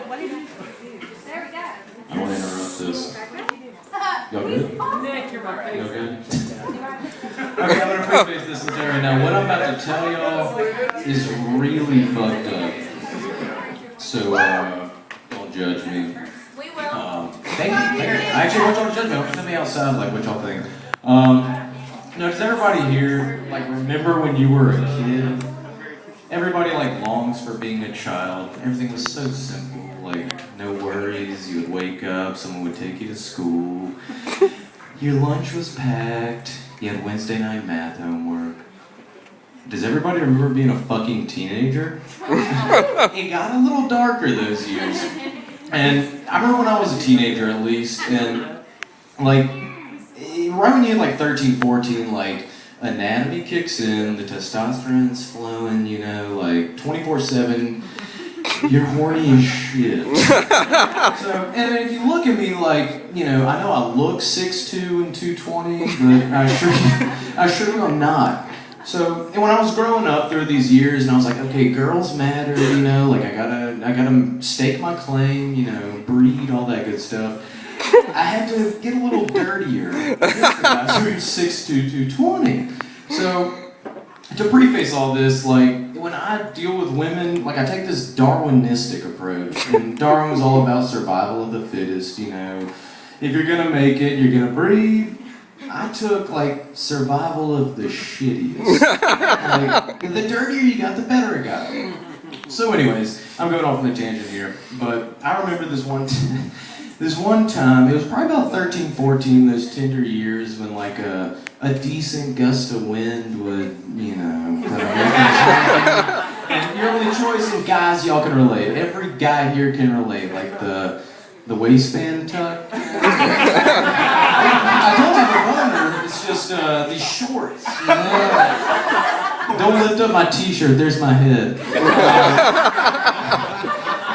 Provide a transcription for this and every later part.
What did you do? There we go. I don't want to interrupt this. Y'all good? Nick, you're my Y'all favorite. good? Okay, I'm going to preface this and tell you right now. What I'm about to tell y'all is really fucked up. So, don't judge me. We will. Thank you. I actually want y'all to judge me. Don't judge me outside, like what y'all think. No, does everybody here, like, remember when you were a kid? Everybody, like, longs for being a child. Everything was so simple. Like, no worries. You would wake up, someone would take you to school. Your lunch was packed. You had Wednesday night math homework. Does everybody remember being a fucking teenager? It got a little darker those years. And I remember when I was a teenager, at least, and, like, right when you hit, like, 13, 14, like, anatomy kicks in, the testosterone's flowing, you know, like, 24/7, you're horny as shit. So, and if you look at me, like, you know I look 6'2" and 220, but I assure you I'm not. So, and when I was growing up through these years, and I was like, okay, girls matter, you know, like, I gotta stake my claim, you know, breed, all that good stuff. I had to get a little dirtier. I was 6'2", 220. So, to preface all this, like, when I deal with women, like, I take this Darwinistic approach. And Darwin was all about survival of the fittest, you know. If you're gonna make it, you're gonna breed. I took, like, survival of the shittiest. Like, the dirtier you got, the better it got. So anyways, I'm going off on a tangent here. But I remember this one time, it was probably about 13, 14, those tender years when, like, a decent gust of wind would, you know, and your only choice, and guys, y'all can relate. Every guy here can relate, like the waistband tuck. I don't have a boner, it's just these shorts. You know? Don't lift up my t-shirt, there's my head.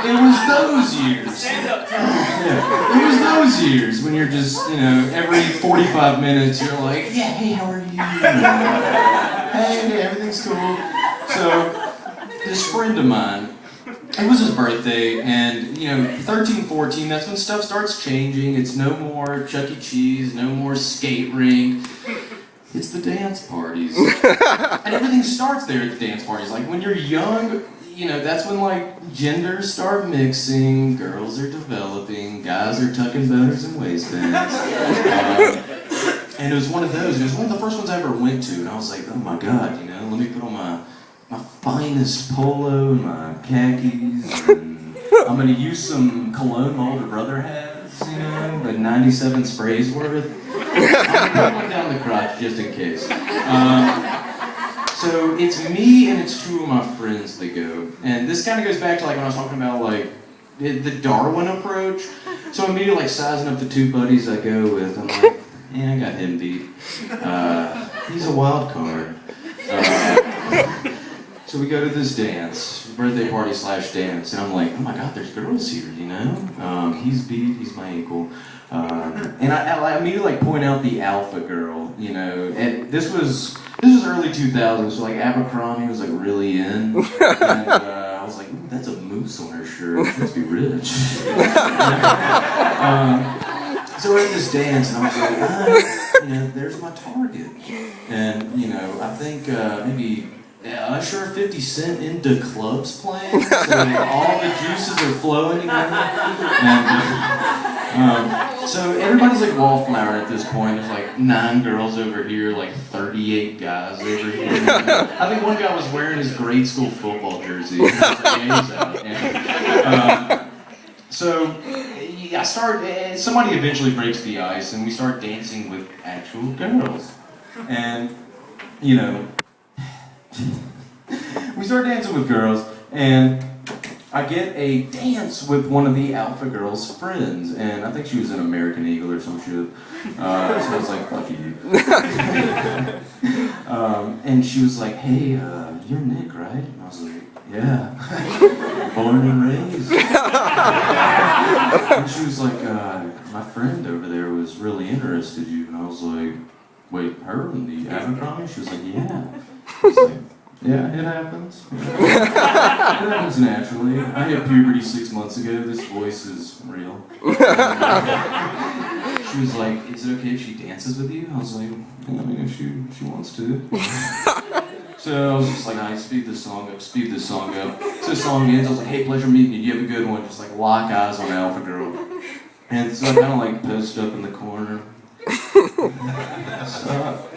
It was those years. Yeah. It was those years when you're just, you know, every 45 minutes you're like, yeah, hey, how are you? Hey, everything's cool. So, this friend of mine, it was his birthday, and, you know, 13, 14, that's when stuff starts changing. It's no more Chuck E. Cheese, no more skate rink. It's the dance parties. And everything starts there at the dance parties. Like, when you're young, you know, that's when, like, genders start mixing, girls are developing, guys are tucking boners and waistbands. And it was one of those. It was one of the first ones I ever went to, and I was like, oh my god, you know, let me put on my finest polo and my khakis, and I'm gonna use some cologne my older brother has, you know, the 97 sprays worth. I'm gonna put one down the crotch just in case. So it's me and it's two of my friends that go. And this kind of goes back to, like, when I was talking about, like, the Darwin approach. So immediately, like, sizing up the two buddies I go with, I'm like, yeah, I got him beat. He's a wild card. So we go to this dance, birthday party / dance, and I'm like, oh my god, there's girls here, you know? He's beat, he's my equal. And I immediately, like, point out the alpha girl, you know, and this was early 2000s, so, like, Abercrombie was, like, really in, and I was like, ooh, that's a moose on her shirt, she must be rich. So we're at this dance, and I was like, you know, there's my target, and, you know, I think maybe Usher, 50 Cent into clubs playing, so all the juices are flowing together, and so everybody's, like, wallflowering at this point. There's, like, 9 girls over here, like 38 guys over here. I think one guy was wearing his grade school football jersey. He was like, yeah, he's out. Yeah. So somebody eventually breaks the ice, and we start dancing with actual girls, and, you know, we start dancing with girls, and I get a dance with one of the alpha girl's friends, and I think she was an American Eagle or some shit. So I was like, fuck you. And she was like, hey, you're Nick, right? And I was like, yeah. Born and raised. And she was like, my friend over there was really interested in you. And I was like, wait, her in the Abercrombie? She was like, yeah. I was like, Yeah, it happens. It happens naturally. I hit puberty 6 months ago. This voice is real. She was like, "Is it okay if she dances with you?" I was like, "Yeah, I mean, if she wants to." So I was just like, "I speed this song up, speed this song up." So the song ends. I was like, "Hey, pleasure meeting you. You have a good one." Just like lock eyes on Alpha Girl. And so I kind of like post up in the corner. Stop.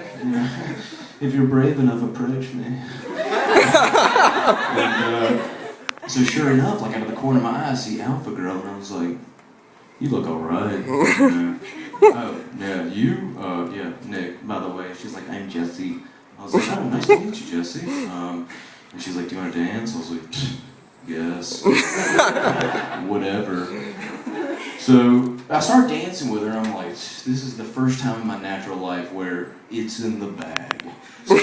If you're brave enough, approach me. And, so sure enough, like out of the corner of my eye, I see Alpha Girl, and I was like, "You look alright." "Oh, yeah, you? Yeah, Nick, by the way." She's like, "I'm Jesse." I was like, "Oh, nice to meet you, Jesse." And she's like, "Do you want to dance?" I was like, "Yes." Whatever. So I started dancing with her, and I'm like, "This is the first time in my natural life where it's in the bag." So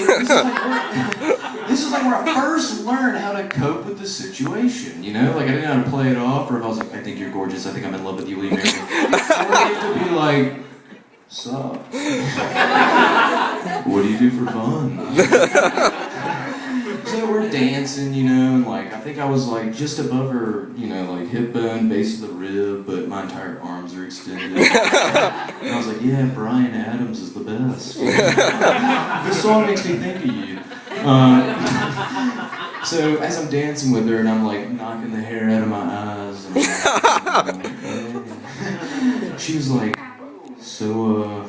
this is like where I first learned how to cope with the situation, you know? Like I didn't know how to play it off, or if I was like, "I think you're gorgeous, I think I'm in love with you, will you marry me?" I would to be like, "Sup? What do you do for fun?" So we're dancing, you know, and like I think I was like just above her, you know, like hip bone, base of the rib, but my entire arms are extended. And I was like, "Yeah, Bryan Adams is the best." This song makes me think of you. So as I'm dancing with her and I'm like knocking the hair out of my eyes, and she was like, "So,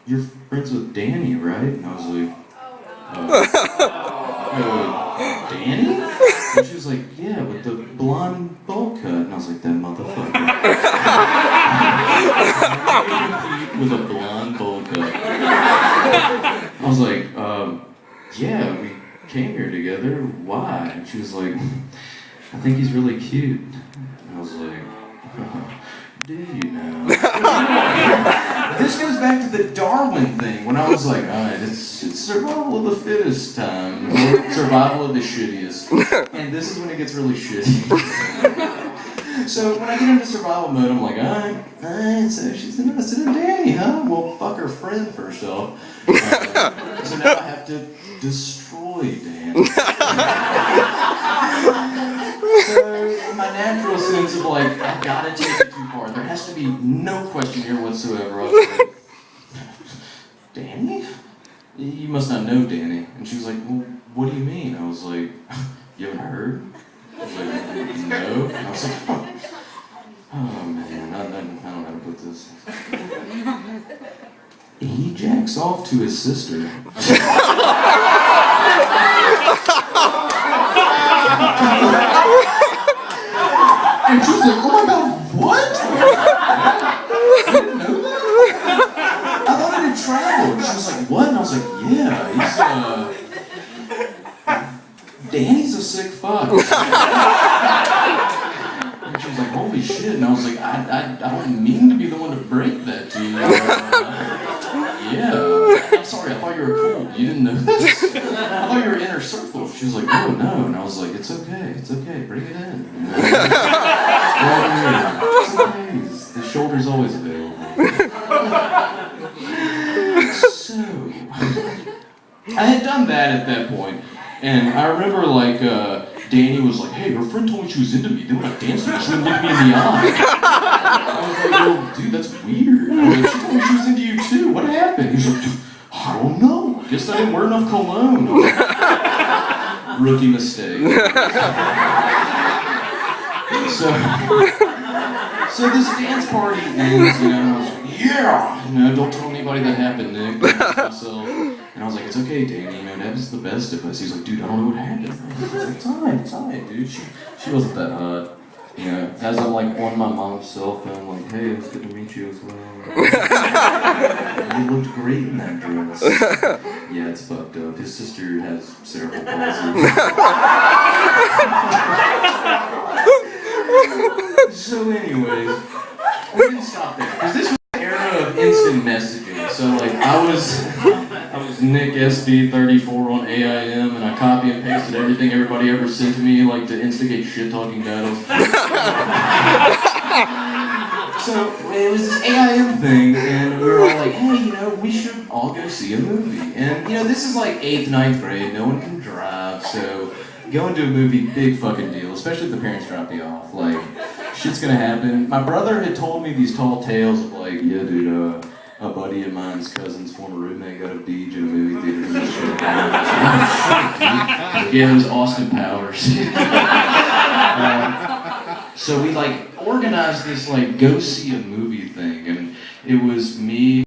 you're friends with Danny, right?" And I was like, "Danny?" And she was like, "Yeah, with the blonde bowl cut." And I was like, "That motherfucker." With a blonde bowl cut. I was like, "Yeah, we came here together. Why?" And she was like, "I think he's really cute." And I was like, "Do you know?" This goes back to the Darwin thing, when I was like, "Alright, it's survival of the fittest time, or survival of the shittiest." And this is when it gets really shitty. So when I get into survival mode, I'm like, alright, so she's interested in Danny, huh? Well, fuck her friend first off. So now I have to destroy Danny. So my natural sense of like, I've got to take it too far. There has to be no question here whatsoever. I was like, "Danny? You must not know Danny." And she was like, "Well, what do you mean?" I was like, "You haven't heard?" I was like, "No." And I was like, oh man, I don't know how to put this. He jacks off to his sister. And she was like, "Oh my god, what?" I didn't know that. I thought it had traveled. She was like, "What?" And I was like, "Yeah, Danny's a sick fuck." And she was like, "Holy shit." And I was like, I don't mean to be the one to break that to you. Yeah. I'm sorry, I thought you were cool. You didn't know this? I thought you were inner circle. She was like, "Oh no." And I was like, it's okay, bring it in." It's okay. The shoulder's always available. So, I had done that at that point, and I remember like Danny was like, "Hey, her friend told me she was into me. Then when I danced with her, she wouldn't look me in the eye." I was like, "Well, dude, that's weird." I was like, "She told me she was into you too. What happened?" He was like, "I don't know. I guess I didn't wear enough cologne." Rookie mistake. So this dance party ends, you know, and I was like, "Yeah!" You know, "Don't tell anybody that happened, Nick." Myself. And I was like, "It's okay, Danny, you know, that was the best of us." He's like, "Dude, I don't know what happened." I was like, it's alright, dude. She wasn't that hot. You know, as I'm like on my mom's cell phone, like, "Hey, it's good to meet you as well." "You looked great in that dress." "Yeah, it's fucked up. His sister has cerebral palsy." So anyways, we didn't stop there, because this was the era of instant messaging. So like I was Nick SB34 on AIM, and I copy and pasted everything everybody ever sent to me, like to instigate shit-talking battles. So it was this AIM thing, and we were all like, "Hey, we should all go see a movie." And this is like 8th, 9th grade. No one can drive, so So going to a movie, big fucking deal, especially if the parents drop you off. Like, shit's gonna happen. My brother had told me these tall tales of like, yeah, dude, a buddy of mine's cousin's former roommate got a beach in a movie theater and shit. Yeah, it was Austin Powers. So we like organized this like go see a movie thing, and it was me.